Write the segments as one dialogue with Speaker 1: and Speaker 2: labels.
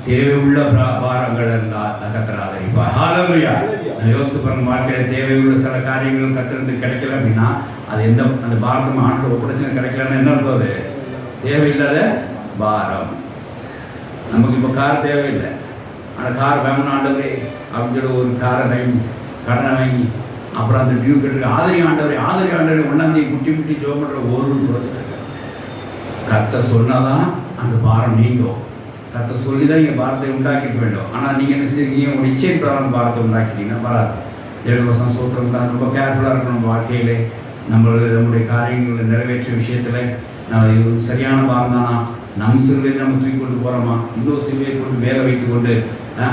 Speaker 1: தேவையுள்ள பாரங்கள் இருந்தால் கர்த்தர் ஆதரிப்பார். ஹல்லேலூயா. யோசித்து பாருங்க, வாழ்க்கையில் தேவையுள்ள சில காரியங்கள் கர்த்தருக்கு கிடைக்கல அப்படின்னா அது அந்த பாரதம் ஆண்டு ஒப்படைச்சு கிடைக்கலன்னா என்ன இருக்கும்? அது தேவையில்லாத பாரம். நமக்கு இப்போ கார் தேவையில்லை, ஆனால் கார் வேணும் ஆண்டவரே அப்படின்னு சொல்லி ஒரு காரை வாங்கி கடனை வாங்கி அப்புறம் அந்த டியூ கட்டுற ஆதரி ஆண்டவரே ஒன்றாந்தேதி குட்டி ஜோம் பண்ணுற ஒரு ப்ரோஜனம் இருக்கு. கர்த்தர் சொன்னாதான் அந்த பாரம் நீங்கும். கர்த்தர் சொல்லி தான் நீங்கள் பாரத்தை உண்டாக்கிக்க வேண்டும். ஆனால் நீங்கள் என்ன செஞ்சுருக்கீங்க? உங்கள் நிச்சயம் பிரகாரம் பாரத்தை உண்டாக்கிட்டீங்கன்னா வராது. 7 வருஷம் சோத்திரம் தான். ரொம்ப கேர்ஃபுல்லாக இருக்கணும் வாழ்க்கையில். நம்மளுடைய காரியங்களை நிறைவேற்ற விஷயத்தில் நான் இது சரியான பாரம் தானா, நம் சிறுவையை நம்ம தூக்கி கொண்டு போகிறோமா, இன்னொரு சிறுவையை கொண்டு மேலே வைத்து கொண்டு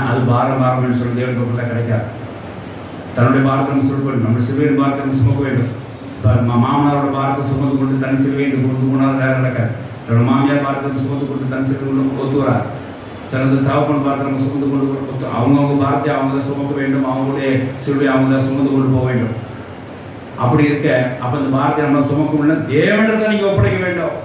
Speaker 1: அது பாரம்னு சொல்லி தேவன் கொடுத்தா கிடைக்காது. தன்னுடைய பாரத்தை நம்ம சொல்ல வேண்டும். நம்ம சிறுவையின் பாரத்தை நம்ம சுமக்க வேண்டும். இப்போ மாமனாரோட பாரத்தை சுமந்து கொண்டு தன் சிறுவையை கொண்டு போனால் வேறு நடக்காது. தன்னோட மாமியார் பாரத்தை சுமந்து கொண்டு தன் சிறுவை கொண்டு ஒத்து வராது. தனது தகப்பன் பாரத்தை நம்ம சுமந்து கொண்டு அவங்கவுங்க பாரத்தை அவங்க தான் சுமக்க வேண்டும். அவங்களுடைய சிறுவை அவங்க தான் சுமந்து கொண்டு போக வேண்டும். அப்படி இருக்க அப்போ இந்த பாரத்தை நம்ம சுமக்க முடியல, தேவனிடத்தை நீங்கள் ஒப்படைக்க வேண்டும்.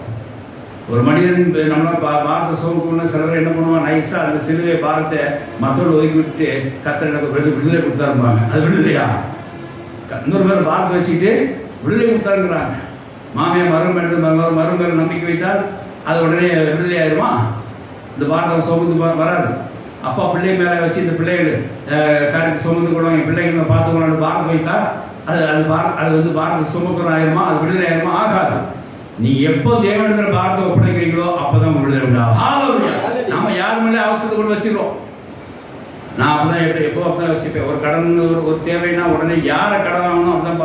Speaker 1: ஒரு மனிதன் நம்மளால் பாரத்தை சுமக்கணும்னா சிலர் என்ன பண்ணுவாங்க, நைஸாக அந்த சிலுவை பாரத்தை மற்றவர்கள் ஒதுக்கி விட்டு கர்த்தர் எனக்கு விடுதலை கொடுத்தாருப்பாங்க. அது விடுதலையா? இன்னொரு மேலே பாரத்தை வச்சுக்கிட்டு விடுதலை கொடுத்தாருங்கிறாங்க. மாமியார் மருமகள் மேலே நம்பிக்கை வைத்தால் அது உடனே விடுதலை ஆயிடுமா? இந்த பாரத்தை சுமந்து வராது. அப்பா பிள்ளை மேலே வச்சு இந்த பிள்ளைகள் காரியத்தை சுமந்து கொள்வாங்க, என் பிள்ளைங்க பார்த்துக்கணும் பாரத்தை வைத்தால் அது வந்து பாரத்தை சுமக்கிறோம் ஆயிருமா? அது விடுதலை ஆயிருமா? ஆகாது. நீங்க எப்போ தேவனிடத்தில் பாரத்தை ஒப்படைக்கிறீங்களோ அப்பதான் விடுதலை உண்டாகும். நம்ம யார் மேலே அவசரத்தை கொண்டு வச்சுக்கிறோம். நான் அப்பதான் எப்போ அப்பதான் வச்சுப்பேன். ஒரு கடன் ஒரு தேவைன்னா உடனே யாரை கடன் வாங்கணும் அப்பதான்